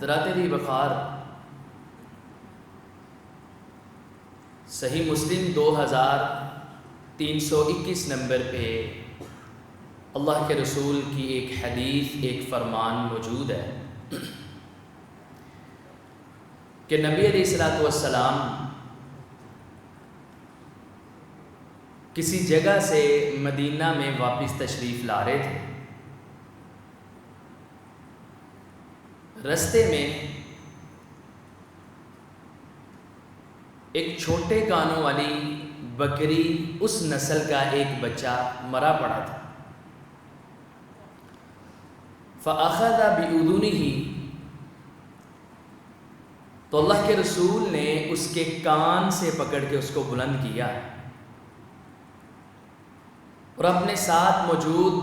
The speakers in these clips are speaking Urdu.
حضرات دی وقار، صحیح مسلم 2321 نمبر پہ اللہ کے رسول کی ایک حدیث، ایک فرمان موجود ہے کہ نبی علیہ الصلوۃ والسلام کسی جگہ سے مدینہ میں واپس تشریف لا رہے تھے۔ رستے میں ایک چھوٹے کانوں والی بکری، اس نسل کا ایک بچہ مرا پڑا تھا۔ فَأَخَذَ بِأُذُنِهِ، تو اللہ کے رسول نے اس کے کان سے پکڑ کے اس کو بلند کیا اور اپنے ساتھ موجود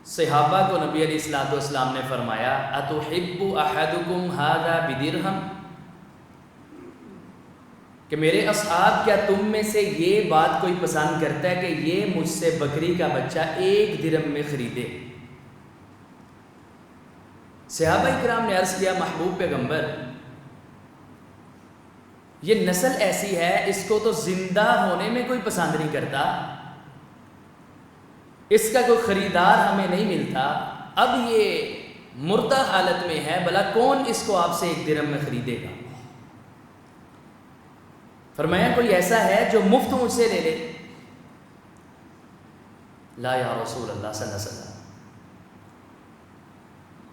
صحابہ کو نبی علیہ الصلوۃ والسلام نے فرمایا أَتُحِبُّ أَحَدُكُمْ هَذَا بِدِرْهَمٍ، کہ میرے اصحاب کیا تم میں سے یہ بات کوئی پسند کرتا ہے کہ یہ مجھ سے بکری کا بچہ 1 درہم میں خریدے؟ صحابہ اکرام نے عرض کیا محبوب پیغمبر، یہ نسل ایسی ہے اس کو تو زندہ ہونے میں کوئی پسند نہیں کرتا، اس کا کوئی خریدار ہمیں نہیں ملتا، اب یہ مردہ حالت میں ہے، بھلا کون اس کو آپ سے 1 درہم میں خریدے گا؟ فرمایا کوئی ایسا ہے جو مفت مجھ سے لے لے؟ لا یا رسول اللہ صلی اللہ علیہ وسلم۔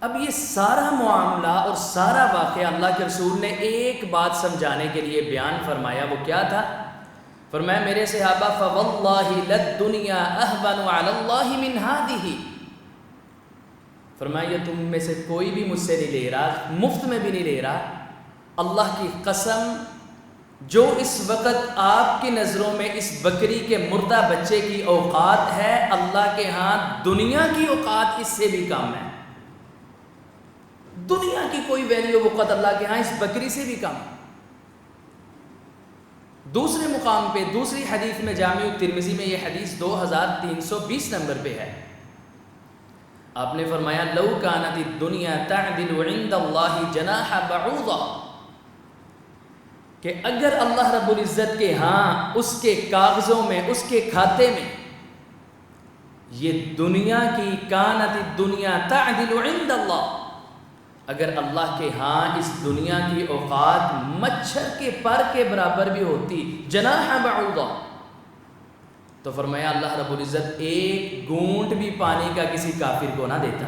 اب یہ سارا معاملہ اور سارا واقعہ اللہ کے رسول نے ایک بات سمجھانے کے لیے بیان فرمایا، وہ کیا تھا؟ فرمایا میرے صحابہ فواللہ للدنیا اہون علی اللہ من ہذہ، فرمایا یہ تم میں سے کوئی بھی مجھ سے نہیں لے رہا، مفت میں بھی نہیں لے رہا، اللہ کی قسم جو اس وقت آپ کی نظروں میں اس بکری کے مردہ بچے کی اوقات ہے، اللہ کے ہاں دنیا کی اوقات اس سے بھی کم ہے، دنیا کی کوئی ویلیو وقت اللہ کے ہاں اس بکری سے بھی کم۔ دوسرے مقام پہ دوسری حدیث میں جامع الترمذی میں یہ حدیث 2320 نمبر پہ ہے، آپ نے فرمایا لو کانت الدنیا تعدل عند اللہ جناح بعوضہ، کہ اگر اللہ رب العزت کے ہاں اس کے کاغذوں میں، اس کے کھاتے میں یہ دنیا کی کانت الدنیا تعدل عند اللہ، اگر اللہ کے ہاں اس دنیا کی اوقات مچھر کے پر کے برابر بھی ہوتی، جناح بعوضہ، تو فرمایا اللہ رب العزت 1 گھونٹ بھی پانی کا کسی کافر کو نہ دیتا۔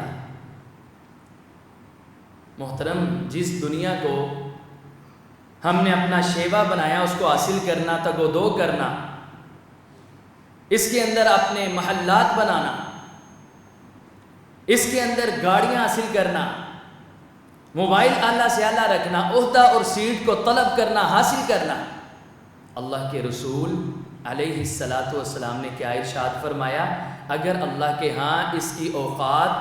محترم، جس دنیا کو ہم نے اپنا شیوا بنایا، اس کو حاصل کرنا، تگ و دو کرنا، اس کے اندر اپنے محلات بنانا، اس کے اندر گاڑیاں حاصل کرنا، موبائل اعلیٰ سے اعلیٰ رکھنا، عہدہ اور سیٹ کو طلب کرنا، حاصل کرنا، اللہ کے رسول علیہ الصلوۃ والسلام نے کیا ارشاد فرمایا؟ اگر اللہ کے ہاں اس کی اوقات،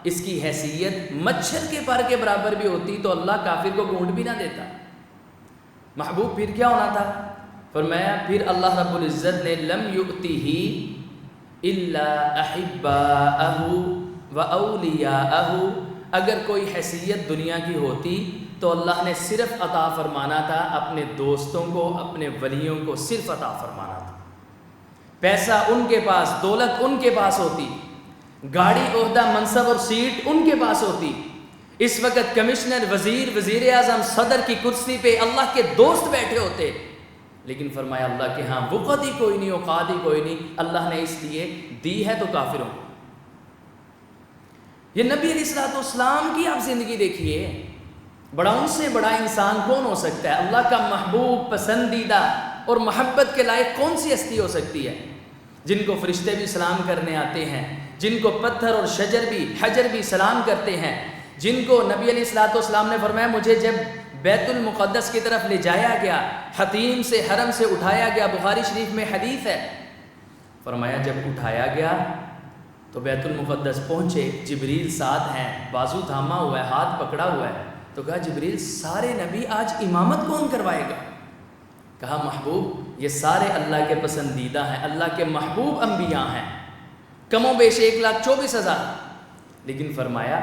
اس کی حیثیت مچھر کے پر کے برابر بھی ہوتی تو اللہ کافر کو گھونٹ بھی نہ دیتا۔ محبوب پھر کیا ہونا تھا؟ فرمایا پھر اللہ رب العزت نے لم یؤتہ الا احباءہ واولیاءہ، اگر کوئی حیثیت دنیا کی ہوتی تو اللہ نے صرف عطا فرمانا تھا اپنے دوستوں کو، اپنے ولیوں کو صرف عطا فرمانا تھا۔ پیسہ ان کے پاس، دولت ان کے پاس ہوتی، گاڑی، عہدہ، منصب اور سیٹ ان کے پاس ہوتی، اس وقت کمشنر، وزیر، وزیر اعظم، صدر کی کرسی پہ اللہ کے دوست بیٹھے ہوتے، لیکن فرمایا اللہ کے ہاں وقت ہی کوئی نہیں، اوقات ہی کوئی نہیں، اللہ نے اس لیے دی ہے تو کافروں کو۔ یہ نبی علیہ الصلوۃ والسلام کی آپ زندگی دیکھیے، بڑا ان سے بڑا انسان کون ہو سکتا ہے؟ اللہ کا محبوب، پسندیدہ اور محبت کے لائق کون سی ہستی ہو سکتی ہے جن کو فرشتے بھی سلام کرنے آتے ہیں، جن کو پتھر اور حجر بھی سلام کرتے ہیں، جن کو نبی علیہ الصلوۃ والسلام نے فرمایا مجھے جب بیت المقدس کی طرف لے جایا گیا، حتیم سے، حرم سے اٹھایا گیا، بخاری شریف میں حدیث ہے، فرمایا جب اٹھایا گیا تو بیت المقدس پہنچے، جبریل ساتھ ہیں، بازو تھاما ہوا ہے، ہاتھ پکڑا ہوا ہے، تو کہا جبریل سارے نبی آج امامت کون کروائے گا؟ کہا محبوب یہ سارے اللہ کے پسندیدہ ہیں، اللہ کے محبوب انبیاء ہیں، کم و بیش 1,24,000، لیکن فرمایا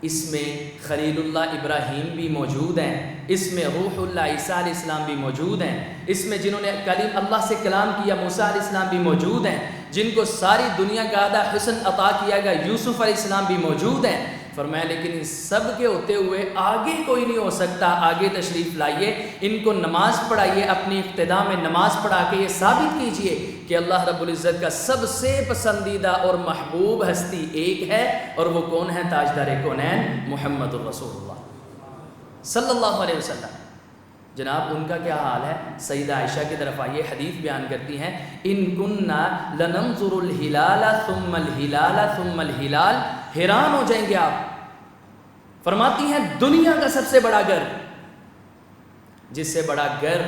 اس میں خلیل اللہ ابراہیم بھی موجود ہیں، اس میں روح اللہ عیسیٰ علیہ السلام بھی موجود ہیں، اس میں جنہوں نے اللہ سے کلام کیا موسیٰ علیہ السلام بھی موجود ہیں، جن کو ساری دنیا کا آدھا حسن عطا کیا گیا یوسف علیہ السلام بھی موجود ہیں۔ فرمایا لیکن ان سب کے ہوتے ہوئے آگے کوئی نہیں ہو سکتا، آگے تشریف لائیے، ان کو نماز پڑھائیے، اپنی اقتداء میں نماز پڑھا کے یہ ثابت کیجئے کہ اللہ رب العزت کا سب سے پسندیدہ اور محبوب ہستی ایک ہے، اور وہ کون ہے؟ تاجدار کونین محمد الرسول اللہ صلی اللہ علیہ وسلم۔ جناب ان کا کیا حال ہے؟ سیدہ عائشہ کی طرف آئیے، حدیث بیان کرتی ہیں، ان کننا لننظر الہلال ثم الہلال ثم الہلال، حیران ہو جائیں گے آپ۔ فرماتی ہیں دنیا کا سب سے بڑا گھر، جس سے بڑا گھر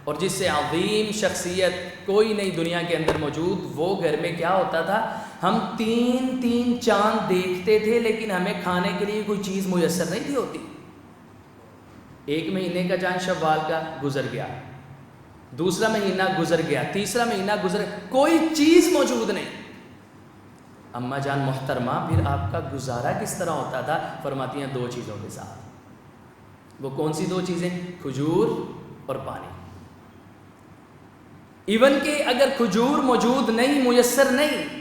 اور جس سے عظیم شخصیت کوئی نہیں دنیا کے اندر موجود، وہ گھر میں کیا ہوتا تھا؟ ہم تین چاند دیکھتے تھے لیکن ہمیں کھانے کے لیے کوئی چیز میسر نہیں تھی ہوتی۔ ایک مہینے کا چاند شوال کا گزر گیا، دوسرا مہینہ گزر گیا، تیسرا مہینہ گزر، کوئی چیز موجود نہیں۔ اماں جان محترمہ پھر آپ کا گزارا کس طرح ہوتا تھا؟ فرماتی ہیں دو چیزوں کے ساتھ۔ وہ کون سی دو چیزیں؟ کھجور اور پانی۔ ایون کہ اگر کھجور موجود نہیں، میسر نہیں،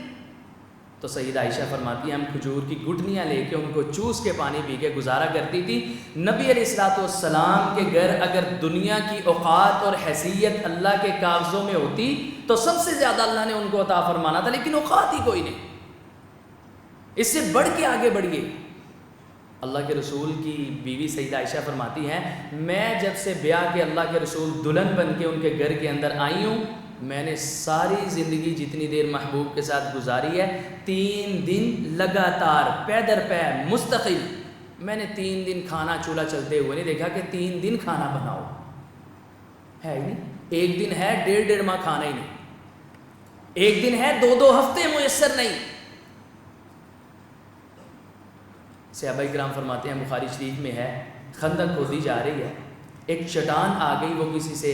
تو سیدہ عائشہ فرماتی ہیں ہم کھجور کی گٹنیاں لے کے ان کو چوس کے پانی پی کے گزارا کرتی تھی۔ نبی علیہ الصلوۃ والسلام کے گھر اگر دنیا کی اوقات اور حیثیت اللہ کے کاغذوں میں ہوتی تو سب سے زیادہ اللہ نے ان کو عطا فرمانا تھا، لیکن اوقات ہی کوئی نہیں۔ اس سے بڑھ کے آگے بڑھیے، اللہ کے رسول کی بیوی سیدہ عائشہ فرماتی ہیں میں جب سے بیاہ کے اللہ کے رسول دلہن بن کے ان کے گھر کے اندر آئی ہوں، میں نے ساری زندگی جتنی دیر محبوب کے ساتھ گزاری ہے، 3 دن لگاتار پے در پے مستقل، میں نے 3 دن کھانا چولہا چلتے ہوئے نہیں دیکھا کہ 3 دن کھانا بناؤ، ہے ہی نہیں۔ ایک دن ہے 1.5 ماہ کھانا ہی نہیں، ایک دن ہے 2 ہفتے میسر نہیں۔ صحابہ کرام فرماتے ہیں، بخاری شریف میں ہے، خندق کھودی جا رہی ہے، ایک چٹان آ گئی، وہ کسی سے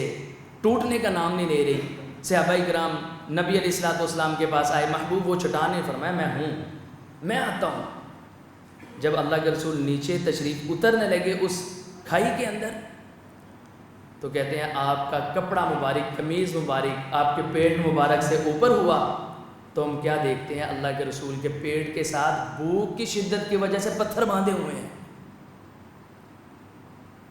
ٹوٹنے کا نام نہیں لے رہی۔ صحابہ کرام نبی علیہ الصلوۃ والسلام کے پاس آئے، محبوب وہ چٹان نے فرمایا میں ہوں، میں آتا ہوں۔ جب اللہ کے رسول نیچے تشریف اترنے لگے اس کھائی کے اندر، تو کہتے ہیں آپ کا کپڑا مبارک، قمیض مبارک آپ کے پیٹ مبارک سے اوپر ہوا، تو ہم کیا دیکھتے ہیں؟ اللہ کے رسول کے پیٹ کے ساتھ بھوک کی شدت کی وجہ سے پتھر باندھے ہوئے ہیں۔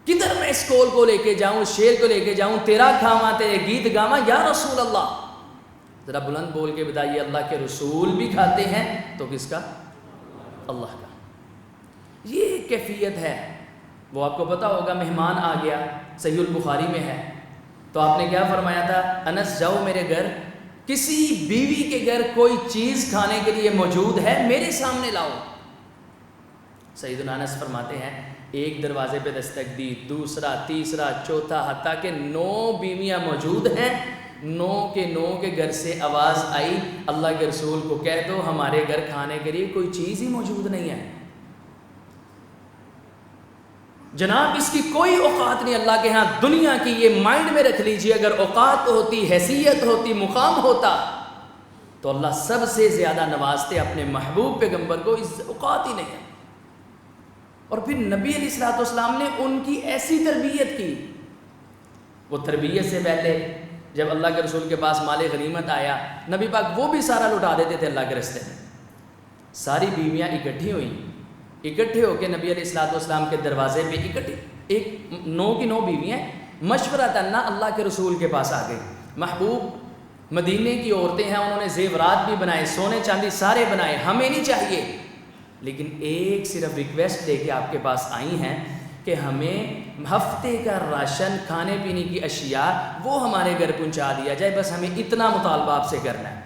کدھر میں اس کول کو لے کے جاؤں، اس شیر کو لے کے جاؤں، تیرا کھاواں تیرے گیت گاواں یا رسول اللہ؟ ذرا بلند بول کے بتائیے، اللہ کے رسول بھی کھاتے ہیں تو کس کا؟ اللہ کا۔ یہ کیفیت ہے۔ وہ آپ کو پتا ہوگا، مہمان آ گیا، صحیح البخاری میں ہے، تو آپ نے کیا فرمایا تھا؟ انس جاؤ میرے گھر، کسی بیوی کے گھر کوئی چیز کھانے کے لیے موجود ہے میرے سامنے لاؤ۔ سیدنا انس فرماتے ہیں ایک دروازے پہ دستک دی، دوسرا، تیسرا، چوتھا، حتیٰ کہ 9 بیویاں موجود ہیں، 9 کے گھر سے آواز آئی، اللہ کے رسول کو کہہ دو ہمارے گھر کھانے کے لیے کوئی چیز ہی موجود نہیں ہے۔ جناب اس کی کوئی اوقات نہیں اللہ کے ہاں دنیا کی، یہ مائنڈ میں رکھ لیجئے، اگر اوقات ہوتی، حیثیت ہوتی، مقام ہوتا تو اللہ سب سے زیادہ نوازتے اپنے محبوب پیغمبر کو، اس اوقات ہی نہیں ہے۔ اور پھر نبی علیہ الصلوۃ والسلام نے ان کی ایسی تربیت کی، وہ تربیت سے پہلے جب اللہ کے رسول کے پاس مال غنیمت آیا، نبی پاک وہ بھی سارا لٹا دیتے تھے اللہ کے راستے میں۔ ساری بیویاں اکٹھے ہو کے نبی علیہ الصلوۃ والسلام کے دروازے پہ اکٹھے، ایک 9 کی 9 بیویاں مشورہ کرنا اللہ کے رسول کے پاس آ گئی۔ محبوب مدینے کی عورتیں ہیں، انہوں نے زیورات بھی بنائے، سونے چاندی سارے بنائے، ہمیں نہیں چاہیے، لیکن ایک صرف ریکویسٹ لے کے آپ کے پاس آئی ہیں کہ ہمیں ہفتے کا راشن، کھانے پینے کی اشیاء وہ ہمارے گھر پہنچا دیا جائے، بس ہمیں اتنا مطالبہ آپ سے کرنا ہے۔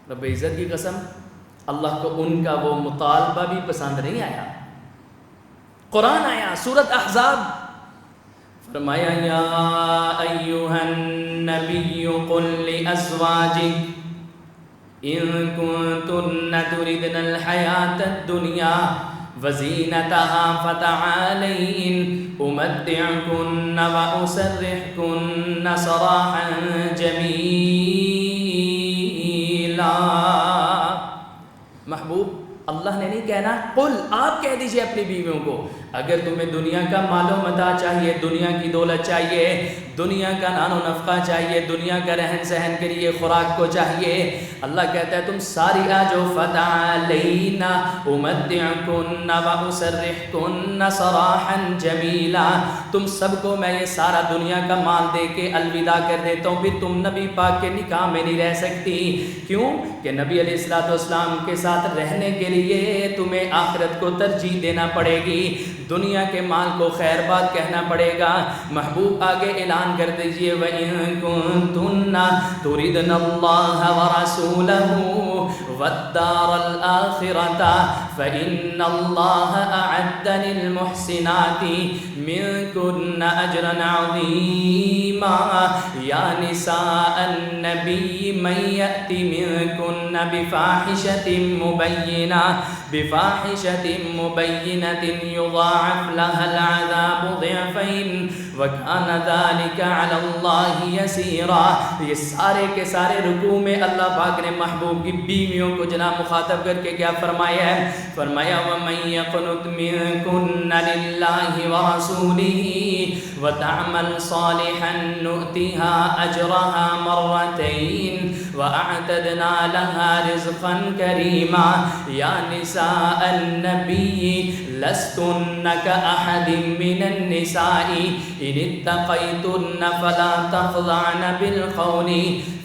رب عزت کی قسم اللہ کو ان کا وہ مطالبہ بھی پسند نہیں آیا۔ قرآن آیا سورۃ احزاب، فرمایا یا ایھا النبی قل لازواجک ان کنتن تردن الحیاۃ الدنیا وزینتها فتعالین امتعکن واسرحکن سراحا جمیلا۔ محبوب اللہ نے نہیں کہنا، قل آپ کہہ دیجئے اپنی بیویوں کو اگر تمہیں دنیا کا مال و متاع چاہیے، دنیا کی دولت چاہیے، دنیا کا نان و نفقہ چاہیے، دنیا کا رہن سہن کے لیے خوراک کو چاہیے، اللہ کہتا ہے تم ساری آ جاؤ، فتعالینا امتعکن واسرحکن سراحا جمیلا، تم سب کو میں یہ سارا دنیا کا مال دے کے الوداع کر دیتا ہوں، پھر تم نبی پاک کے نکاح میں نہیں رہ سکتی۔ کیوں کہ نبی علیہ السلام کے ساتھ رہنے کے لیے تمہیں آخرت کو ترجیح دینا پڑے گی، دنیا کے مال کو خیر بات کہنا پڑے گا۔ محبوب آگے اعلان کر دیجئے وَإِن كُنتُنَّ تُرِدْنَ اللَّهَ وَرَسُولَهُ وَالدَّارَ الْآخِرَةَ فَإِنَّ اللَّهَ أَعَدَّ لِلْمُحْسِنَاتِ مِنكُنَّ أَجْرًا عَظِيمًا يَا نِسَاءَ النَّبِيِّ مَن يَأْتِ مِنكُنَّ بِفَاحِشَةٍ مُبَيِّنَةٍ يُضَاعَفْ لَهَا الْعَذَابُ ضِعْفَيْنِ وَكَانَ ذَلِكَ عَلَى اللَّهِ يَسِيرًا۔ یہ سارے کے سارے رکوع میں اللہ پاک نے محبوب کی بیویوں کو جناب مخاطب کر کے کیا فرمایا ہے؟ فرمایا وَمَن يَقْنُتْ مِنكُنَّ لِلَّهِ وَرَسُولِهِ وَتَعْمَلْ صَالِحًا نُؤْتِهَا أَجْرَهَا مَرَّتَيْنِ وَأَعْتَدْنَا لَهَا رِزْقًا كَرِيمًا يَا نِسَاءَ النَّبِيِّ لَسْتُنَّ كَأَحَدٍ مِّنَ النِّسَاءِ إِنِ اتَّقَيْتُنَّ فَلَا تَخْضَعْنَ بِالْقَوْلِ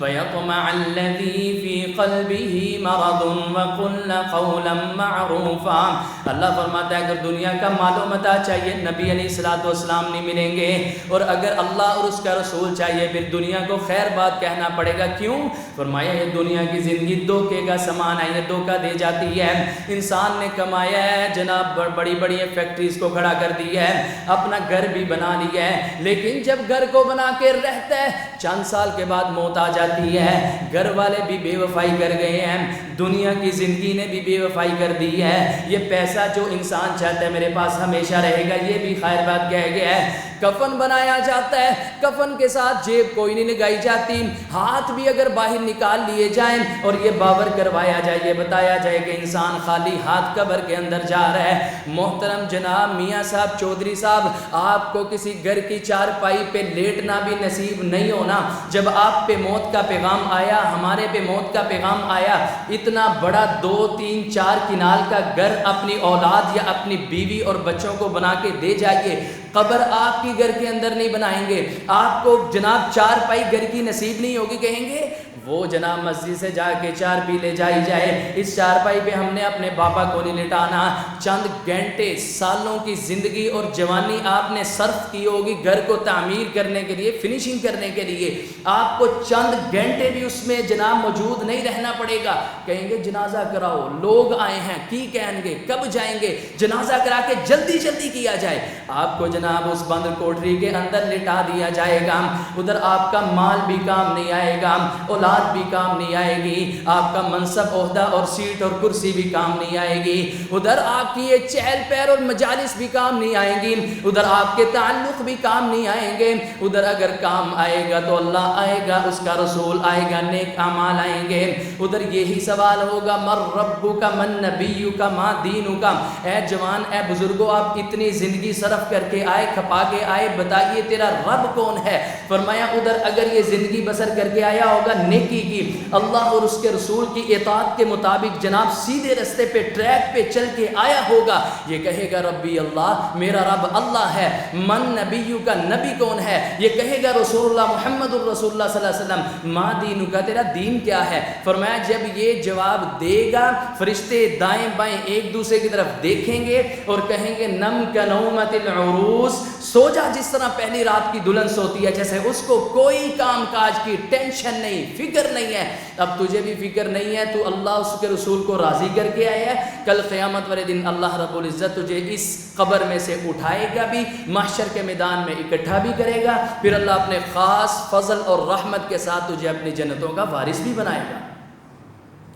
فَيَطْمَعَ الَّذِي فِي قَلْبِهِ مَرَضٌ وَقُلْنَ قَوْلًا مَّعْرُوفًا۔ اللہ فرماتا ہے اگر دنیا کا مال و متاع چاہیے نبی علیہ السلام نہیں ملیں گے، اور اگر اللہ اور اس کا رسول چاہیے پھر دنیا کو خیر بات کہنا پڑے گا۔ کیوں؟ فرمایا یہ دنیا کی زندگی دھوکے کا سامان ہے، یہ دھوکہ دے جاتی ہے۔ انسان نے کمایا ہے جناب، بڑی بڑی فیکٹریز کو کھڑا کر دی ہے، اپنا گھر بھی بنا لیا ہے، لیکن جب گھر کو بنا کے رہتا ہے چند سال کے بعد موت آ جاتی ہے، گھر والے بھی بے وفائی کر گئے ہیں، دنیا کی زندگی نے بھی بے وفائی کر دی ہے، یہ پیسہ جو انسان چاہتا ہے میرے پاس ہمیشہ رہے گا یہ بھی خیر بات کہہ گیا ہے۔ کفن بنایا جاتا ہے، کفن کے ساتھ جیب کوئی نہیں لگائی جاتی، ہاتھ بھی اگر باہر نکال لیے جائیں اور یہ باور کروایا جائے، یہ بتایا جائے کہ انسان خالی ہاتھ قبر کے اندر جا رہا ہے۔ محترم جناب میاں صاحب چودھری صاحب، آپ کو کسی گھر کی چارپائی پہ لیٹنا بھی نصیب نہیں ہونا، جب آپ پہ موت کا پیغام آیا، ہمارے پہ موت کا پیغام آیا، اتنا بڑا 2 3 4 کنال کا گھر اپنی اولاد یا اپنی بیوی اور بچوں کو بنا کے دے جائیے، قبر آپ کی گھر کے اندر نہیں بنائیں گے، آپ کو جناب چارپائی گھر کی نصیب نہیں ہوگی، کہیں گے وہ جناب مسجد سے جا کے چارپائی لے جائی جائے، اس چارپائی پہ ہم نے اپنے بابا کو نہیں لٹانا۔ چند گھنٹے سالوں کی زندگی اور جوانی آپ نے صرف کی ہوگی گھر کو تعمیر کرنے کے لیے، فنیشنگ کرنے کے لیے، آپ کو چند گھنٹے بھی اس میں جناب موجود نہیں رہنا پڑے گا، کہیں گے جنازہ کراؤ، لوگ آئے ہیں کی کہیں گے کب جائیں گے، جنازہ کرا کے جلدی جلدی کیا جائے، آپ کو جناب اس بند کوٹری کے اندر لٹا دیا جائے گا، ادھر آپ کا مال بھی کام نہیں آئے گا، اولاد بھی کام نہیں آئے گی، آپ کا منصب عہدہ اور سیٹ اور کرسی بھی کام نہیں آئے گی، ادھر آپ کی یہ چہل پہل اور مجالس بھی کام نہیں آئیں گی، ادھر آپ کے تعلق بھی کام نہیں آئیں گے، ادھر اگر کام آئے گا تو اللہ آئے گا، اس کا رسول آئے گا، نیک اعمال آئیں گے، ادھر یہی سوال ہوگا من ربک من نبیک ما دینک، اے جوان اے بزرگوں آپ اتنی زندگی صرف کر کے آئے، کھپا کے آئے، بتائیے تیرا رب کون ہے؟ فرمایا ادھر اگر یہ زندگی بسر کر کے آیا ہوگا نیکی کی، اللہ اور اس کے رسول کی اطاعت کے مطابق جناب سیدھے رستے پہ ٹریک پہ چل کے آیا ہوگا، یہ کہے گا ربی اللہ، میرا رب اللہ ہے، من نبیو کا نبی کون ہے؟ یہ کہے گا رسول اللہ محمد الرسول اللہ صلی اللہ علیہ وسلم، ما دینو کا تیرا دین کیا ہے؟ فرمایا جب یہ جواب دے گا فرشتے دائیں بائیں ایک دوسرے کی طرف دیکھیں گے اور کہیں گے نم کنومت العروس، سو جا جس طرح پہلی رات کی دلہن سوتی ہے، جیسے اس کو کوئی کام کاج کی ٹینشن نہیں، فکر نہیں ہے، اب تجھے بھی فکر نہیں ہے، تو اللہ اس کے رسول کو راضی کر کے آیا ہے، کل قیامت والے دن اللہ رب العزت تجھے اس قبر میں سے اٹھائے گا بھی، محشر کے میدان میں اکٹھا بھی کرے گا، پھر اللہ اپنے خاص فضل اور رحمت کے ساتھ تجھے اپنی جنتوں کا وارث بھی بنائے گا۔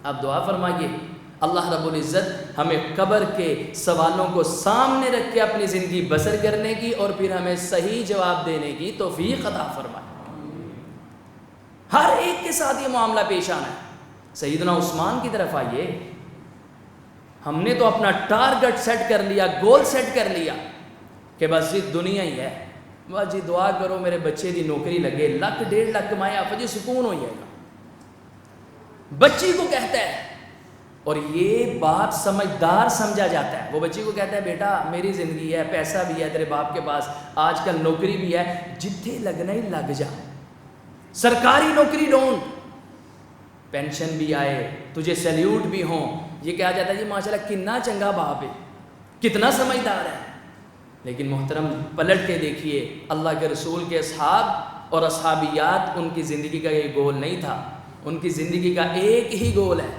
اب دعا فرمائیے اللہ رب العزت ہمیں قبر کے سوالوں کو سامنے رکھ کے اپنی زندگی بسر کرنے کی اور پھر ہمیں صحیح جواب دینے کی توفیق عطا فرمائے۔ ہر ایک کے ساتھ یہ معاملہ پیش آنا ہے۔ سیدنا عثمان کی طرف آئیے، ہم نے تو اپنا ٹارگٹ سیٹ کر لیا، گول سیٹ کر لیا کہ بس یہ دنیا ہی ہے، بس جی دعا کرو میرے بچے دی نوکری لگے، 1,00,000 1,50,000 کمائے آپ جی سکون ہو جائے گا، بچی کو کہتا ہے. اور یہ باپ سمجھدار سمجھا جاتا ہے. وہ بچی کو کہتا ہے بیٹا میری زندگی ہے، پیسہ بھی ہے تیرے باپ کے پاس، آج کل نوکری بھی ہے، جتھے لگنا ہی لگ جا، سرکاری نوکری ڈھونڈ، پینشن بھی آئے، تجھے سیلیوٹ بھی ہوں. یہ کہا جاتا ہے جی ماشاءاللہ کتنا چنگا باپ ہے، کتنا سمجھدار ہے. لیکن محترم پلٹ کے دیکھیے اللہ کے رسول کے اصحاب اور اصحابیات، ان کی زندگی کا یہ گول نہیں تھا. ان کی زندگی کا ایک ہی گول ہے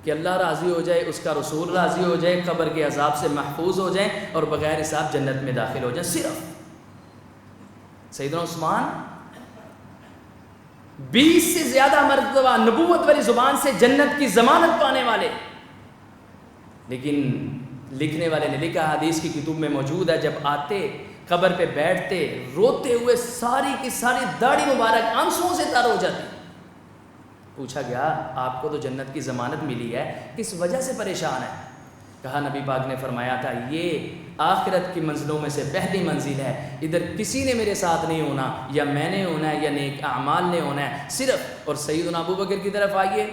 کہ اللہ راضی ہو جائے، اس کا رسول راضی ہو جائے، قبر کے عذاب سے محفوظ ہو جائیں اور بغیر حساب جنت میں داخل ہو جائیں. صرف سیدنا عثمان 20 سے زیادہ مرتبہ نبوت والی زبان سے جنت کی ضمانت پانے والے. لیکن لکھنے والے نے لکھا، حدیث کی کتب میں موجود ہے، جب آتے قبر پہ بیٹھتے روتے ہوئے، ساری کی ساری داڑھی مبارک آنسوؤں سے تر ہو جاتی. پوچھا گیا آپ کو تو جنت کی ضمانت ملی ہے، کس وجہ سے پریشان ہے؟ کہا نبی پاک نے فرمایا تھا یہ آخرت کی منزلوں میں سے پہلی منزل ہے، ادھر کسی نے میرے ساتھ نہیں ہونا، یا میں نے ہونا ہے یا نیک اعمال نے ہونا ہے صرف. اور سیدنا ابو بکر کی طرف آئیے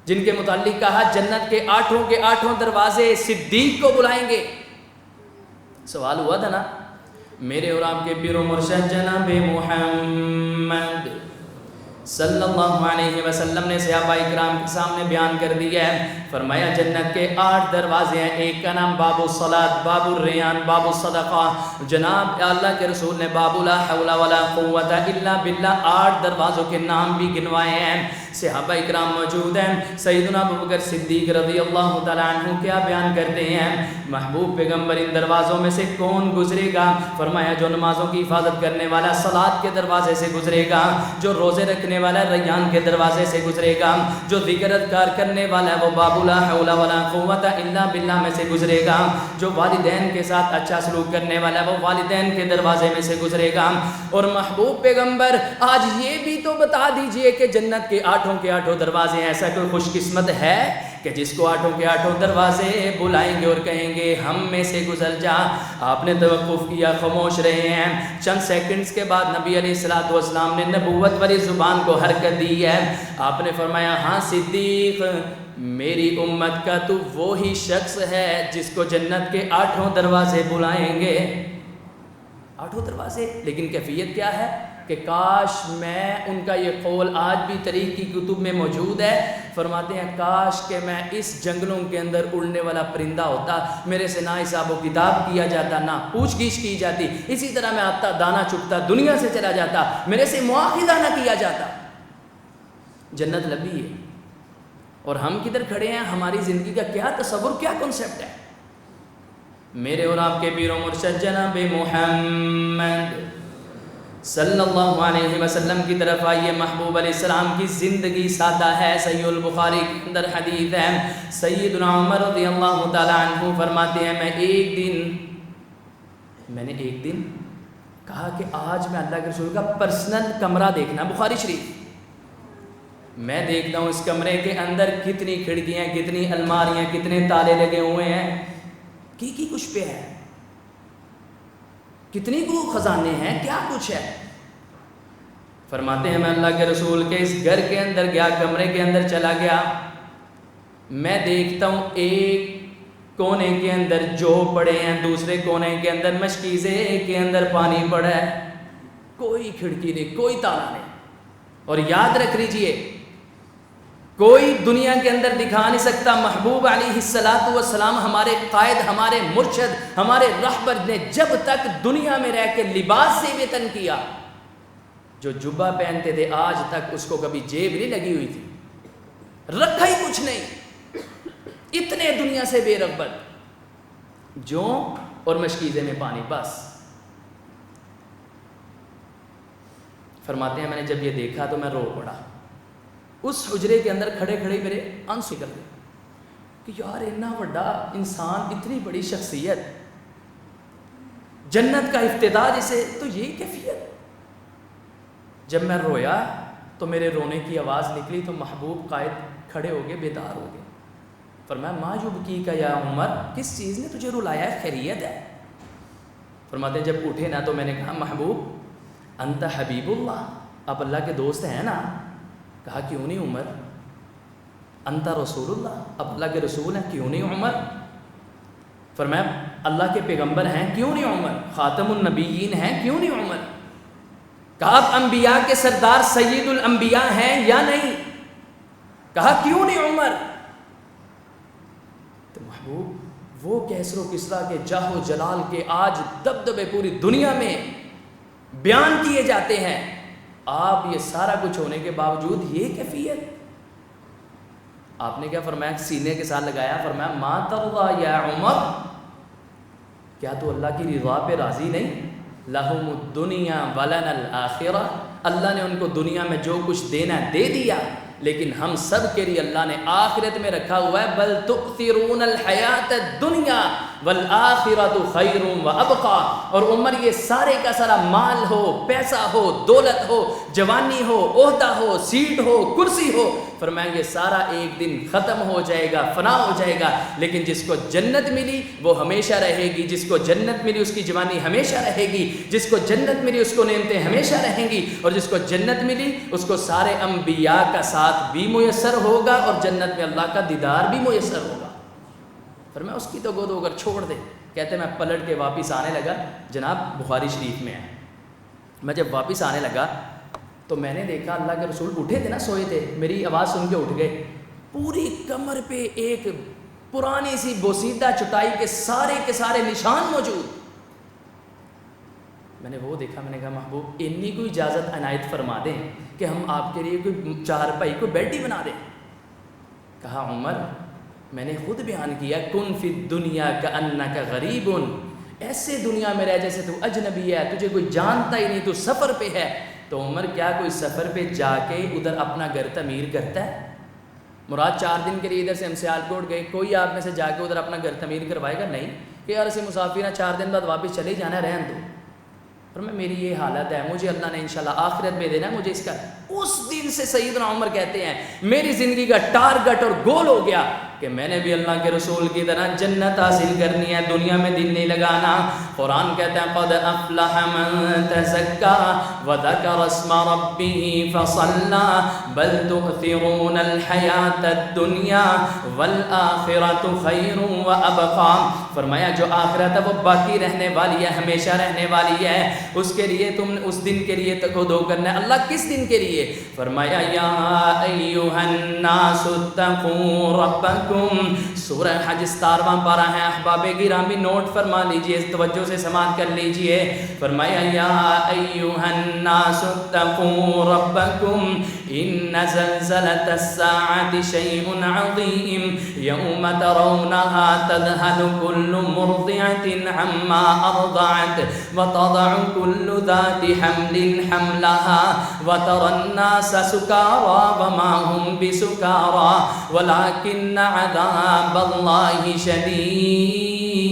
جن کے متعلق کہا جنت کے 8 دروازے صدیق کو بلائیں گے. سوال ہوا تھا نا، میرے اور آپ کے پیر و مرشد جناب محمد صلی اللہ علیہ وسلم نے صحابہ اکرام کے سامنے بیان کر دیا ہے. فرمایا جنت کے 8 دروازے ہیں، ایک کا نام باب الصلاۃ، باب الریان، باب الصدقہ. جناب اللہ کے رسول نے باب لا حول ولا قوت الا باللہ 8 دروازوں کے نام بھی گنوائے ہیں. صحابہ اکرام موجود ہیں. سیدنا ابوبکر صدیق رضی اللہ تعالیٰ عنہ کیا بیان کرتے ہیں، محبوب پیغمبر ان دروازوں میں سے کون گزرے گا؟ فرمایا جو نمازوں کی حفاظت کرنے والا صلاۃ کے دروازے سے گزرے گا، جو روزے رکھنے والا ریان کے دروازے سے گزرے گا، جو ذکر اذکار کرنے والا ہے وہ باب لا حول ولا قوت الا باللہ میں سے گزرے گا، جو والدین کے ساتھ اچھا سلوک کرنے والا ہے وہ والدین کے دروازے میں سے گزرے گا. اور محبوب پیغمبر آج یہ بھی تو بتا دیجئے کہ جنت کے 8 دروازے، ایسا کوئی خوش قسمت ہے کہ جس کو 8 دروازے بلائیں گے اور کہیں گے ہم میں سے گزر جا؟ آپ نے توقف کیا، خاموش رہے ہیں. چند سیکنڈز کے بعد نبی علیہ الصلوۃ والسلام نے نبوت والی زبان کو حرکت دی ہے. آپ نے فرمایا ہاں صدیق، میری امت کا تو وہی شخص ہے جس کو جنت کے 8 دروازے بلائیں گے. 8 دروازے، لیکن کیفیت کیا ہے کہ کاش میں ان کا یہ قول آج بھی تاریخ کی کتب میں موجود ہے. فرماتے ہیں کاش کہ میں اس جنگلوں کے اندر اڑنے والا پرندہ ہوتا، میرے سے نہ حساب و کتاب کیا جاتا، نہ پوچھ گچھ کی جاتی، اسی طرح میں آتا دانا چکتا دنیا سے چلا جاتا، میرے سے مواخذہ نہ کیا جاتا. جنت لبی ہے اور ہم کدھر کھڑے ہیں؟ ہماری زندگی کا کیا تصور، کیا کنسیپٹ ہے؟ میرے اور آپ کے پیر و مرشد جناب محمد صلی اللہ علیہ وسلم کی طرف آئیے. محبوب علیہ السلام کی زندگی سادہ ہے. صحیح البخاری کے اندر حدیث ہے، سیدنا عمر رضی اللہ تعالیٰ عنہ فرماتے ہیں میں نے ایک دن کہا کہ آج میں اللہ کے رسول کا پرسنل کمرہ دیکھنا. بخاری شریف میں دیکھتا ہوں اس کمرے کے اندر کتنی کھڑکیاں، کتنی الماریاں، کتنے تالے لگے ہوئے ہیں، کی کچھ پہ ہے، کتنی کو خزانے ہیں، کیا کچھ ہے. فرماتے ہیں میں اللہ کے رسول کے اس گھر کے اندر گیا، کمرے کے اندر چلا گیا، میں دیکھتا ہوں ایک کونے کے اندر جو پڑے ہیں، دوسرے کونے کے اندر مشکیزے کے اندر پانی پڑا ہے، کوئی کھڑکی نہیں، کوئی تالا نہیں. اور یاد رکھ لیجئے کوئی دنیا کے اندر دکھا نہیں سکتا. محبوب علیہ الصلوۃ والسلام ہمارے قائد، ہمارے مرشد، ہمارے رہبر نے جب تک دنیا میں رہ کے لباس سے ویتن کیا، جو جبہ پہنتے تھے آج تک اس کو کبھی جیب نہیں لگی ہوئی تھی، رکھا ہی کچھ نہیں. اتنے دنیا سے بے رغبت، جو اور مشکیزے میں پانی، بس. فرماتے ہیں میں نے جب یہ دیکھا تو میں رو پڑا. اس حجرے کے اندر کھڑے کھڑے میرے آنسو نکل گئے کہ یار اتنا بڑا انسان، اتنی بڑی شخصیت، جنت کا افتتاح جسے، تو یہ کیفیت. جب میں رویا تو میرے رونے کی آواز نکلی تو محبوب قائد کھڑے ہو گئے، بیدار ہو گئے. فرمایا ما یبکیک یا عمر، کس چیز نے تجھے رلایا ہے، خیریت ہے؟ فرماتے ہیں جب اٹھے نا تو میں نے کہا محبوب انت حبیب اللہ، آپ اللہ کے دوست ہیں نا؟ کہا کیوں نہیں عمر؟ انت رسول اللہ، آپ اللہ کے رسول ہیں، کیوں نہیں عمر؟ فرمایا اللہ کے پیغمبر ہیں، کیوں نہیں عمر؟ خاتم النبیین ہیں، کیوں نہیں عمر؟ کہا آپ انبیاء کے سردار سید الانبیاء ہیں یا نہیں؟ کہا کیوں نہیں عمر؟ تو محبوب وہ کیسر و کسریٰ کے جاہ و جلال کے آج دبدبے پوری دنیا میں بیان کیے جاتے ہیں، آپ یہ سارا کچھ ہونے کے باوجود یہ کیفیت؟ آپ نے کیا فرمایا؟ سینے کے ساتھ لگایا، فرمایا ما ترضى یا عمر، کیا تو اللہ کی رضا پہ راضی نہیں؟ لہم الدنیا ولنا الآخرہ، اللہ نے ان کو دنیا میں جو کچھ دینا دے دیا، لیکن ہم سب کے لیے اللہ نے آخرت میں رکھا ہوا ہے بل تؤثرون الحیات الدنیا والآخرۃ خیر وابقی۔ اور عمر یہ سارے کا سارا مال ہو، پیسہ ہو، دولت ہو، جوانی ہو، عہدہ ہو، سیٹ ہو، کرسی ہو، فرمایا یہ سارا ایک دن ختم ہو جائے گا، فنا ہو جائے گا، لیکن جس کو جنت ملی وہ ہمیشہ رہے گی، جس کو جنت ملی اس کی جوانی ہمیشہ رہے گی، جس کو جنت ملی اس کو نعمتیں ہمیشہ رہیں گی، اور جس کو جنت ملی اس کو سارے انبیاء کا ساتھ بھی میسر ہوگا اور جنت میں اللہ کا دیدار بھی میسر ہوگا۔ فرمایا اس کی تو گود ہو کر چھوڑ دے۔ کہتے میں پلٹ کے واپس آنے لگا، جناب بخاری شریف میں ہے، میں جب واپس آنے لگا تو میں نے دیکھا اللہ کے رسول اٹھے تھے نا، سوئے تھے، میری آواز سن کے اٹھ گئے، پوری کمر پہ ایک پرانی سی بوسیدہ چٹائی کے سارے نشان موجود۔ میں نے وہ دیکھا، میں نے کہا محبوب اتنی کوئی اجازت عنایت فرما دیں کہ ہم آپ کے لیے کوئی چارپائی کوئی بیڈ ہی بنا دیں۔ کہا عمر میں نے خود بیان کیا کن فی الدنیا کأنک غریب، ایسے دنیا میں رہ جیسے تو اجنبی ہے، تجھے کوئی جانتا ہی نہیں، تو سفر پہ ہے۔ تو عمر کیا کوئی سفر پہ جا کے ادھر اپنا گھر تعمیر کرتا ہے؟ مراد 4 دن کے لیے ادھر سے ہم سیالکوٹ گئے، کوئی آپ میں سے جا کے ادھر اپنا گھر تعمیر کروائے گا؟ نہیں، کہ یار اسے مسافر ہیں 4 دن بعد واپس چلے جانا ہے، رہن دو۔ پر میری یہ حالت ہے، مجھے اللہ نے انشاءاللہ آخرت میں دینا ہے، مجھے اس کا۔ اس دن سے سیدنا عمر کہتے ہیں میری زندگی کا ٹارگٹ اور گول ہو گیا کہ میں نے بھی اللہ کے رسول کی طرح جنت حاصل کرنی ہے، دنیا میں دل نہیں لگانا۔ قرآن کہتا ہے قد افلح من تزکا وذکر اسم ربہ فصلی بل تؤثرون الحیاۃ الدنیا والآخرۃ خیر وابقی۔ فرمایا جو آخرت ہے وہ باقی رہنے والی ہے، ہمیشہ رہنے والی ہے، اس کے لیے تم اس دن کے لیے تقدو کرنا ہے۔ اللہ کس دن کے لیے؟ فرمایا یا ایھا الناس اتقوا ربکم، سورہ حج 17واں پارہ ہے، احباب گرامی نوٹ فرما لیجئے، توجہ سے سماعت کر لیجئے۔ فرمایا یا ایھا الناس اتقوا ربکم ان زلزلۃ الساعۃ شیء عظیم یوم ترونها تذهل كل مرضعة عما أرضعت وتضع كل ذات حمل حملها وترى الناس سكارى وما هم بسكارى ولكن عذاب الله شديد۔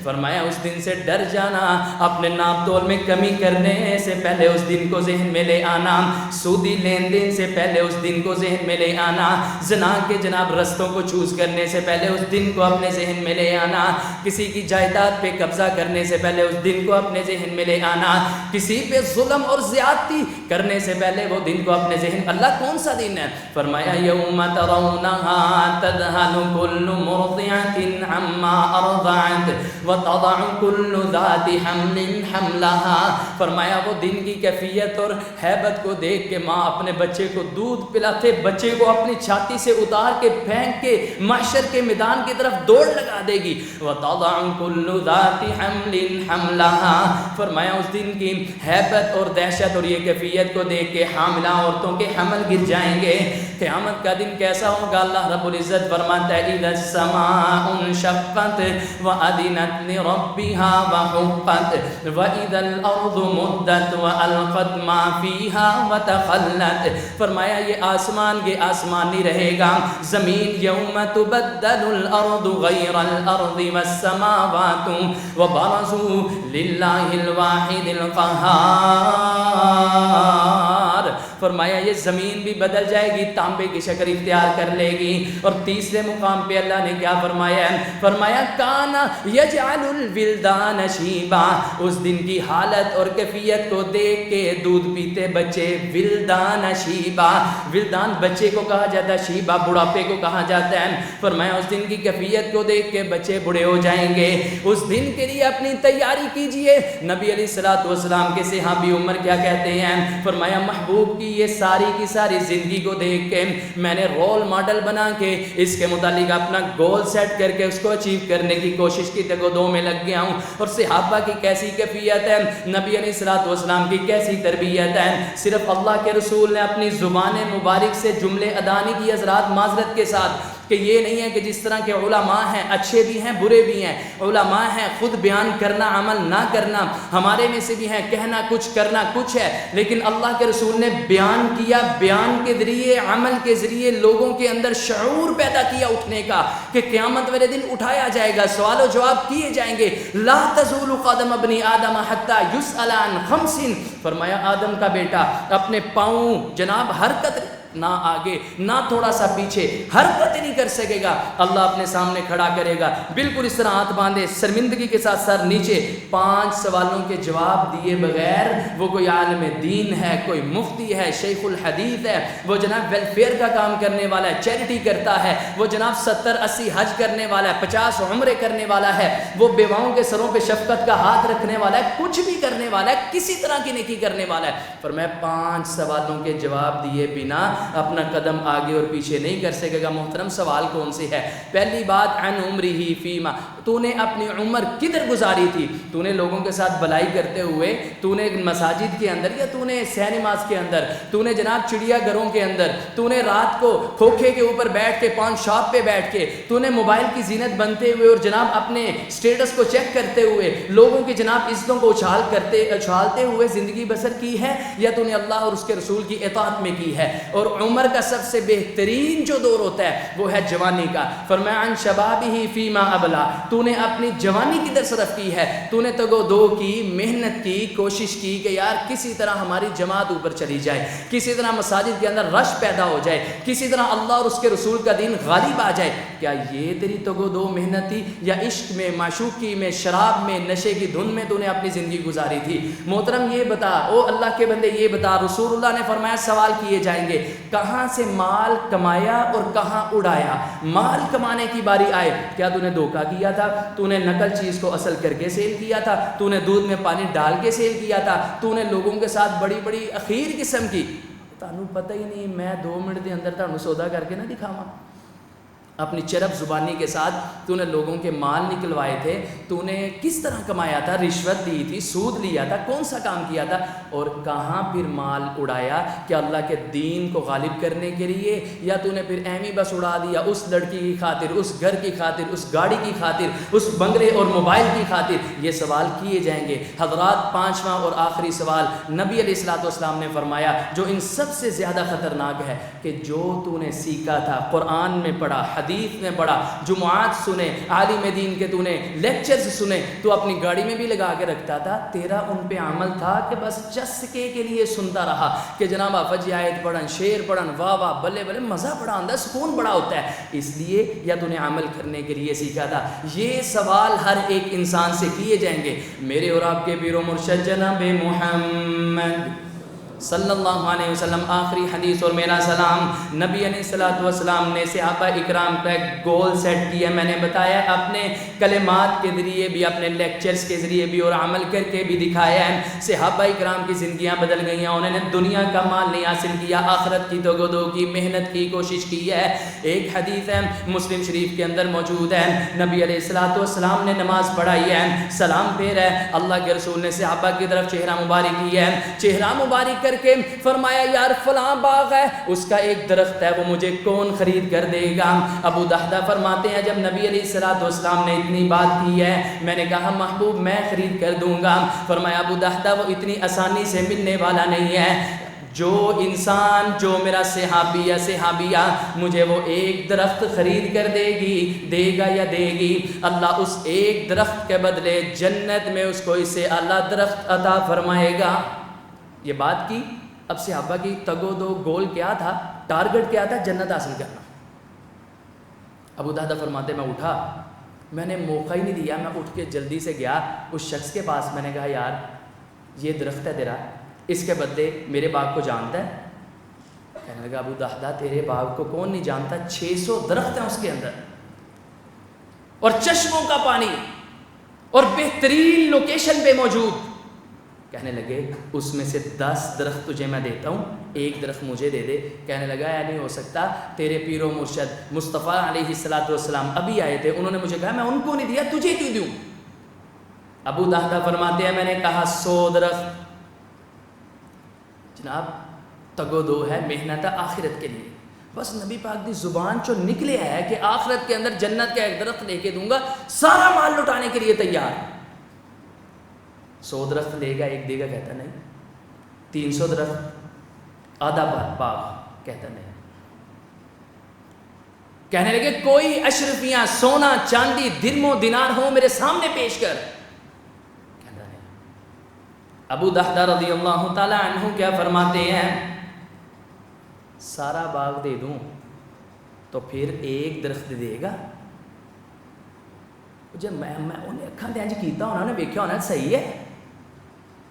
فرمایا اس دن سے ڈر جانا، اپنے ناپ تول میں کمی کرنے سے پہلے اس دن کو ذہن میں لے آنا، سودی لین دین سے پہلے اس دن کو ذہن میں لے آنا، زنا کے جناب رستوں کو چوز کرنے سے پہلے اس دن کو اپنے ذہن میں لے آنا، کسی کی جائیداد پہ قبضہ کرنے سے پہلے اس دن کو اپنے ذہن میں لے آنا، کسی پہ ظلم اور زیادتی کرنے سے پہلے وہ دن کو اپنے ذہن۔ اللہ کون سا دن ہے؟ فرمایا یوم ترونها تذهل كل مرضعة عما أرضعت وتضع كل ذات حمل حملها۔ فرمایا وہ دن کی کیفیت اور ہیبت کو دیکھ کے ماں اپنے بچے کو دودھ پلاتے بچے کو اپنی چھاتی سے اتار کے پھینک کے محشر کے میدان کی طرف دوڑ لگا دے گی۔ وتضع كل ذات حمل حملها۔ فرمایا اس دن کی ہیبت اور دہشت اور یہ کیفیت کو دیکھ کے حاملہ عورتوں کے حمل گر جائیں گے۔ قیامت کا دن کیسا ہوگا؟ اللہ رب العزت فرماتا ہے اذا السماء انشقت وأذنت لربها وحقت وإذا الأرض مدت وألقت ما فيها وتخلت۔ فرمایا یہ آسمان نہیں رہے گا، زمین یوم تبدل الأرض غیر الأرض والسماوات وبرزوا للہ الواحد القہار۔ فرمایا یہ زمین بھی بدل جائے گی، تانبے کی شکل اختیار کر لے گی۔ اور تیسرے مقام پہ اللہ نے کیا فرمایا ہے؟ فرمایا کانا یجعل الولدان شیبا، اس دن کی حالت اور کیفیت کو دیکھ کے دودھ پیتے بچے ولدان شیبا، ولدان بچے کو کہا جاتا ہے، شیبا بڑھاپے کو کہا جاتا ہے۔ فرمایا اس دن کی کیفیت کو دیکھ کے بچے بوڑھے ہو جائیں گے، اس دن کے لیے اپنی تیاری کیجئے۔ نبی علیہ الصلوۃ والسلام کے صحابی عمر کیا کہتے ہیں؟ فرمایا محبوب کی یہ ساری کی ساری زندگی کو دیکھ کے میں نے رول ماڈل بنا کے اس کے متعلق اپنا گول سیٹ کر کے اس کو اچیو کرنے کی کوشش کی، تگو دو میں لگ گیا ہوں۔ اور صحابہ کی کیسی کیفیت ہے، نبی علیہ الصلوۃ والسلام کی کیسی تربیت ہے، صرف اللہ کے رسول نے اپنی زبان مبارک سے جملے ادا نہیں کی حضرات، معذرت کے ساتھ، کہ یہ نہیں ہے کہ جس طرح کے علماء ہیں، اچھے بھی ہیں برے بھی ہیں، علماء ہیں خود بیان کرنا عمل نہ کرنا، ہمارے میں سے بھی ہیں کہنا کچھ کرنا کچھ ہے، لیکن اللہ کے رسول نے بیان کیا، بیان کے ذریعے عمل کے ذریعے لوگوں کے اندر شعور پیدا کیا اٹھنے کا، کہ قیامت والے دن اٹھایا جائے گا، سوال و جواب کیے جائیں گے، لا تزول قدم ابن آدم حتی یسأل عن خمس، فرمایا آدم کا بیٹا اپنے پاؤں جناب حرکت نہ آگے نہ تھوڑا سا پیچھے حرکت نہیں کر سکے گا، اللہ اپنے سامنے کھڑا کرے گا، بالکل اس طرح ہاتھ باندھے شرمندگی کے ساتھ سر نیچے، 5 سوالوں کے جواب دیے بغیر وہ کوئی عالم دین ہے، کوئی مفتی ہے، شیخ الحدیث ہے، وہ جناب ویلفیئر کا کام کرنے والا ہے، چیریٹی کرتا ہے، وہ جناب 70-80 حج کرنے والا ہے، 50 عمرے کرنے والا ہے، وہ بیواؤں کے سروں پہ شفقت کا ہاتھ رکھنے والا ہے، کچھ بھی کرنے والا ہے، کسی طرح کی نیکی کرنے والا ہے، فرمایا 5 سوالوں کے جواب دیے بنا اپنا قدم آگے اور پیچھے نہیں کر سکے گا۔ محترم سوال کون سے ہے؟ پہلی بات عن عمرہ فیما، تو نے اپنی عمر کدھر گزاری تھی؟ تو نے لوگوں کے ساتھ بلائی کرتے ہوئے، تو نے مساجد کے اندر، یا تو نے سہ نماز کے اندر، تو نے جناب چڑیا گھروں کے اندر، تو نے رات کو کھوکھے کے اوپر بیٹھ کے پان شاپ پہ بیٹھ کے، تو نے موبائل کی زینت بنتے ہوئے اور جناب اپنے سٹیٹس کو چیک کرتے ہوئے لوگوں کی جناب عزتوں کو اچھالتے ہوئے زندگی بسر کی ہے، یا تو نے اللہ اور اس کے رسول کی اطاعت میں کی ہے؟ اور عمر کا سب سے بہترین جو دور ہوتا ہے وہ ہے جوانی کا، فرمایا عن شبابہ فیما ابلا، تو نے اپنی جوانی کدھر صرف کی ہے؟ تو نے تگو دو کی، محنت کی، کوشش کی کہ یار کسی طرح ہماری جماعت اوپر چلی جائے، کسی طرح مساجد کے اندر رش پیدا ہو جائے، کسی طرح اللہ اور اس کے رسول کا دین غالب آ جائے، کیا یہ تیری تگو دو محنت تھی؟ یا عشق میں، معشوقی میں، شراب میں، نشے کی دھن میں تو نے اپنی زندگی گزاری تھی؟ محترم یہ بتا، او اللہ کے بندے یہ بتا، رسول اللہ نے فرمایا سوال کیے جائیں گے، کہاں سے مال کمایا اور کہاں اڑایا؟ مال کمانے کی باری آئے، کیا تو نے دھوکہ کیا تھا؟ تو نے نقل چیز کو اصل کر کے سیل کیا تھا؟ تو نے دودھ میں پانی ڈال کے سیل کیا تھا؟ تو نے لوگوں کے ساتھ بڑی بڑی اخیر قسم کی، تانوں پتہ ہی نہیں، میں 2 منٹ دے اندر تانوں سودا کر کے نہ دکھاواں، اپنی چرب زبانی کے ساتھ تو نے لوگوں کے مال نکلوائے تھے، تو نے کس طرح کمایا تھا؟ رشوت دی تھی، سود لیا تھا، کون سا کام کیا تھا؟ اور کہاں پھر مال اڑایا؟ کہ اللہ کے دین کو غالب کرنے کے لیے، یا تو نے پھر اہمی بس اڑا دیا اس لڑکی کی خاطر، اس گھر کی خاطر، اس گاڑی کی خاطر، اس بنگلے اور موبائل کی خاطر؟ یہ سوال کیے جائیں گے حضرات۔ 5واں اور آخری سوال نبی علیہ الصلوۃ والسلام نے فرمایا جو ان سب سے زیادہ خطرناک ہے، کہ جو تو نے سیکھا تھا، قرآن میں پڑھا، حدیث میں پڑھا، جمعات سنے، عالم دین کے تو نے لیکچرز سنے، تو اپنی گاڑی میں بھی لگا کے رکھتا تھا، تیرا ان پہ عمل تھا کہ بس چسکے کے لیے سنتا رہا، کہ جناب فجی آیت پڑھن، شعر پڑھن، واہ واہ بلے بلے، مزہ بڑا آتا ہے، سکون بڑا ہوتا ہے، اس لیے یا تو نے عمل کرنے کے لیے سیکھا تھا؟ یہ سوال ہر ایک انسان سے کیے جائیں گے۔ میرے اور آپ کے پیر و مرشد جناب محمد صلی اللہ علیہ وسلم، آخری حدیث اور میرا سلام، نبی علیہ الصلوۃ والسلام نے صحابہ اکرام کا ایک گول سیٹ کیا، میں نے بتایا اپنے کلمات کے ذریعے بھی، اپنے لیکچرز کے ذریعے بھی، اور عمل کر کے بھی دکھایا ہے۔ صحابہ اکرام کی زندگیاں بدل گئی ہیں، انہوں نے دنیا کا مال نہیں حاصل کیا، آخرت کی دو کی محنت کی کوشش کی ہے۔ ایک حدیث ہے مسلم شریف کے اندر موجود ہے، نبی علیہ الصلوۃ والسلام نے نماز پڑھائی ہے، سلام پھیرا ہے، اللہ کے رسول نے صحابہ کی طرف چہرہ مبارک کیا ہے، چہرہ مبارک کر کے فرمایا یار فلاں باغ ہے، اس کا ایک درخت ہے، وہ مجھے کون خرید کر دے گا؟ ابو دحدہ فرماتے ہیں جب نبی علیہ الصلوۃ والسلام نے اتنی بات کی ہے، میں نے کہا محبوب میں خرید کر دوں گا۔ فرمایا ابو دحدہ وہ اتنی آسانی سے ملنے والا نہیں ہے، جو انسان، جو میرا صحابی یا صحابیہ مجھے وہ ایک درخت خرید کر دے گا یا دے گی، اللہ اس ایک درخت کے بدلے جنت میں اس کو اس سے اعلیٰ درخت عطا فرمائے گا۔ یہ بات کی اب صحابہ کی تگ و دو گول کیا تھا، ٹارگٹ کیا تھا؟ جنت حاصل کرنا۔ ابو دہدہ فرماتے میں اٹھا، میں نے موقع ہی نہیں دیا، میں اٹھ کے جلدی سے گیا اس شخص کے پاس، میں نے کہا یار یہ درخت ہے تیرا، اس کے بدلے میرے باغ کو جانتا ہے؟ کہنے لگا ابو دہدہ تیرے باغ کو کون نہیں جانتا، 600 درخت ہیں اس کے اندر، اور چشموں کا پانی، اور بہترین لوکیشن پہ موجود۔ کہنے لگے اس میں سے 10 درخت تجھے میں دیتا ہوں، 1 درخت مجھے دے دے۔ کہنے لگا یا نہیں ہو سکتا، تیرے پیر و مرشد مصطفیٰ علیہ السلام ابھی آئے تھے، انہوں نے مجھے کہا میں ان کو نہیں دیا، تجھے کیوں دوں؟ ابو دہدہ فرماتے ہیں میں نے کہا 100 درخت۔ جناب تگ و دو ہے، محنت ہے آخرت کے لیے، بس نبی پاک کی زبان جو نکلے ہے کہ آخرت کے اندر جنت کا 1 درخت لے کے دوں گا، سارا مال لٹانے کے لیے تیار۔ 100 درخت لے گا 1 دے گا، کہتا نہیں۔ 300 درخت آدھا باغ، کہتا نہیں۔ کہنے لگے کوئی اشرفیاں سونا چاندی درم و دینار ہوں میرے سامنے پیش کر، کہتا نہیں۔ ابو دہدہ رضی اللہ تعالی عنہ کیا فرماتے ہیں، سارا باغ دے دوں تو پھر 1 درخت دے گا؟ جب میں انہیں اکھاں تے انج کیتا ہونا، انہیں ویکھیا ہونا صحیح ہے۔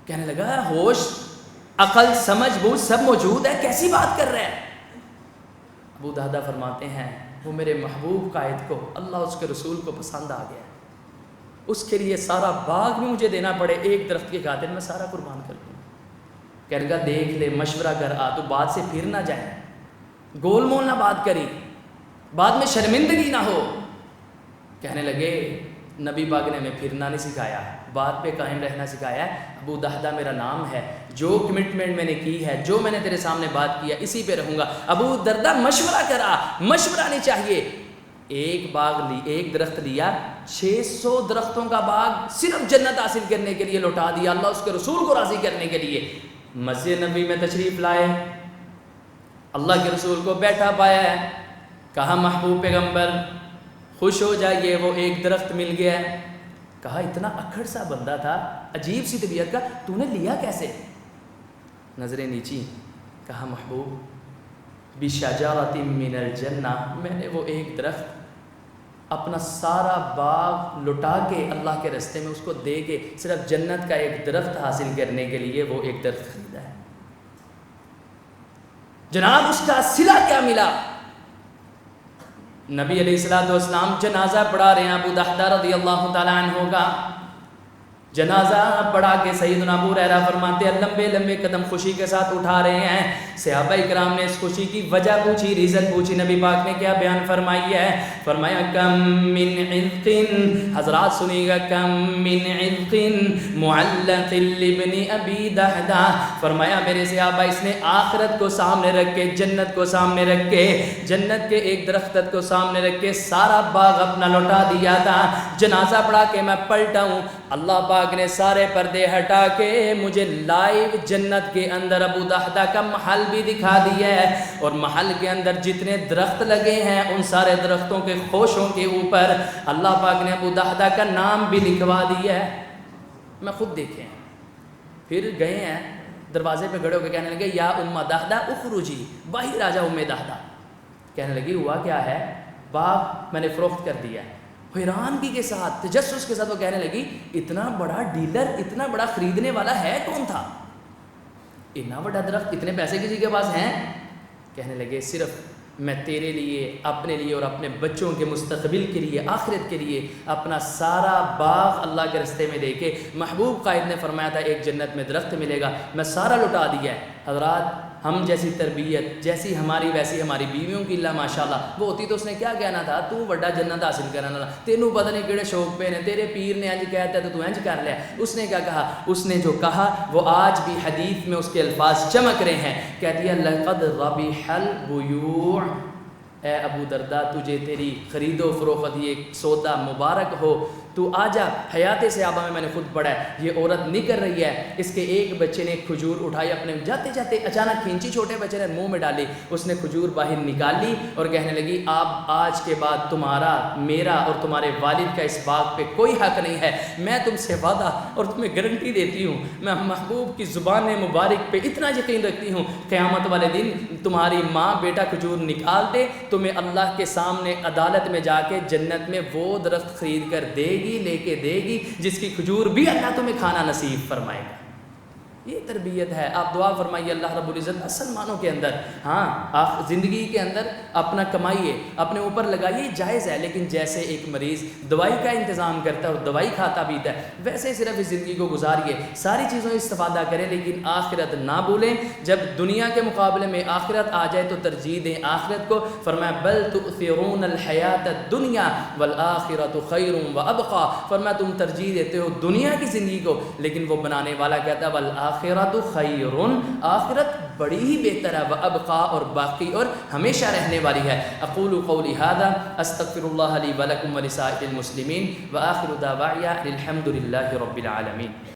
کہنے لگا ہوش عقل سمجھ بوجھ سب موجود ہے، کیسی بات کر رہا ہے؟ ابو دہدہ فرماتے ہیں وہ میرے محبوب قائد کو، اللہ اس کے رسول کو پسند آ گیا، اس کے لیے سارا باغ بھی مجھے دینا پڑے 1 درخت کی خاطر، میں سارا قربان کر دوں۔ کہنے لگا دیکھ لے مشورہ کر آ، تو بات سے پھر نہ جائے، گول مول نہ بات کری، بعد میں شرمندگی نہ ہو۔ کہنے لگے نبی پاک نے ہمیں پھرنا نہیں سکھایا، بات پہ قائم رہنا سکھایا ہے۔ ابو دہدہ میرا نام ہے، جو کمٹمنٹ میں نے کی ہے، جو میں نے تیرے سامنے بات کی ہے، اسی پہ رہوں گا۔ ابو دردہ مشورہ کرا، مشورہ نہیں چاہیے۔ 1 درخت لیا، 600 درختوں کا باغ صرف جنت حاصل کرنے کے لیے لوٹا دیا، اللہ اس کے رسول کو راضی کرنے کے لیے۔ مسجد نبی میں تشریف لائے، اللہ کے رسول کو بیٹھا پایا ہے، کہا محبوب پیغمبر خوش ہو جائیے، وہ 1 درخت مل گیا ہے۔ کہا اتنا اکھڑ سا بندہ تھا، عجیب سی طبیعت کا، تو نے لیا کیسے؟ نظریں نیچی، کہا محبوب بشجرۃ من الجنہ، میں نے وہ 1 درخت اپنا سارا باغ لٹا کے اللہ کے راستے میں اس کو دے کے صرف جنت کا 1 درخت حاصل کرنے کے لیے وہ 1 درخت خریدا ہے۔ جناب اس کا صلہ کیا ملا؟ نبی علیہ السلام جنازہ پڑھا رہے ہیں ابو دہدہ رضی اللہ تعالیٰ عنہ کا، جنازہ پڑھا کے سیدنا ابو ہریرہ فرماتے ہیں لمبے لمبے قدم خوشی کے ساتھ اٹھا رہے ہیں۔ صحابہ اکرام نے اس خوشی کی وجہ پوچھی، ریزن پوچھی، نبی پاک نے کیا بیان فرمائی ہے؟ فرمایا کم من عذق، حضرات سنیے گا، کم من عذق معلق لابن ابی دہدہ، فرمایا میرے صحابہ اس نے آخرت کو سامنے رکھ کے، جنت کو سامنے رکھ کے، جنت کے 1 درخت کو سامنے رکھ کے سارا باغ اپنا لوٹا دیا تھا۔ جنازہ پڑھا کے میں پلٹا ہوں، اللہ پاک نے سارے پردے ہٹا کے مجھے لائیو جنت کے اندر ابو دہدہ کا محل بھی دکھا دیا ہے، اور محل کے اندر جتنے درخت لگے ہیں ان سارے درختوں کے خوشوں کے اوپر اللہ پاک نے ابو دہدہ کا نام بھی لکھوا دیا ہے۔ میں خود دیکھیں، پھر گئے ہیں دروازے پہ کھڑے ہو کے کہنے لگے یا ام دہدہ اخرجی، باہر آ جا ام دہدہ۔ کہنے لگی ہوا کیا ہے؟ باغ میں نے فروخت کر دیا ہے۔ حیرانگی کے ساتھ، تجسس کے ساتھ وہ کہنے لگی اتنا بڑا ڈیلر، اتنا بڑا خریدنے والا ہے کون تھا؟ اتنا بڑا درخت، اتنے پیسے کسی کے پاس ہیں؟ کہنے لگے صرف میں تیرے لیے، اپنے لیے اور اپنے بچوں کے مستقبل کے لیے، آخرت کے لیے اپنا سارا باغ اللہ کے راستے میں دے کے، محبوب قائد نے فرمایا تھا 1 جنت میں درخت ملے گا، میں سارا لٹا دیا ہے۔ حضرات ہم جیسی تربیت، جیسی ہماری ویسی ہماری بیویوں کی اللہ ماشاءاللہ وہ ہوتی تو اس نے کیا کہنا تھا، تو بڑا جنت حاصل کرنا تھا، تینوں پتہ نہیں کیڑے شوق پہ نے، تیرے پیر نے انج کہتا ہے تو انج کر لیا۔ اس نے کیا کہا؟ اس نے جو کہا وہ آج بھی حدیث میں اس کے الفاظ چمک رہے ہیں، کہتی ہے لقد ربح البیوع، اے ابو دردہ تجھے تیری خرید و فروخت یہ سودا مبارک ہو، تو آ جا۔ حیات صحابہ میں نے خود پڑھا ہے، یہ عورت نہیں کر رہی ہے، اس کے ایک بچے نے کھجور اٹھائی، اپنے جاتے جاتے اچانک کھینچی، چھوٹے بچے نے منہ میں ڈالی، اس نے کھجور باہر نکال لی اور کہنے لگی آپ آج کے بعد تمہارا، میرا اور تمہارے والد کا اس باغ پہ کوئی حق نہیں ہے، میں تم سے وعدہ اور تمہیں گارنٹی دیتی ہوں، میں محبوب کی زبان مبارک پہ اتنا یقین رکھتی ہوں، قیامت والے دن تمہاری ماں بیٹا کھجور نکال دے، تمہیں اللہ کے سامنے عدالت میں جا کے جنت میں وہ درخت خرید کر دے گی، لے کے دے گی جس کی کھجور بھی اللہ تمہیں کھانا نصیب فرمائے گا۔ یہ تربیت ہے۔ آپ دعا فرمائیے اللہ رب العزت اصل معنوں کے اندر، ہاں آپ زندگی کے اندر اپنا کمائیے، اپنے اوپر لگائیے، جائز ہے، لیکن جیسے ایک مریض دوائی کا انتظام کرتا ہے اور دوائی کھاتا پیتا ہے، ویسے صرف اس زندگی کو گزاریے، ساری چیزوں استفادہ کریں، لیکن آخرت نہ بھولیں۔ جب دنیا کے مقابلے میں آخرت آ جائے تو ترجیح دیں آخرت کو۔ فرمایا بل تؤثرون الحیات الدنیا والآخرۃ خیر وابقی، فرمایا تم ترجیح دیتے ہو دنیا کی زندگی کو، لیکن وہ بنانے والا کہتا ہے والآخرۃ خیر، آخرت بڑی ہی بہتر ہے، وابقی اور باقی اور ہمیشہ رہنے والی ہے۔ اقول قولی ھذا استغفر اللہ لی ولکم ولسائر المسلمین وآخر دعوایا الحمد للہ رب العالمین۔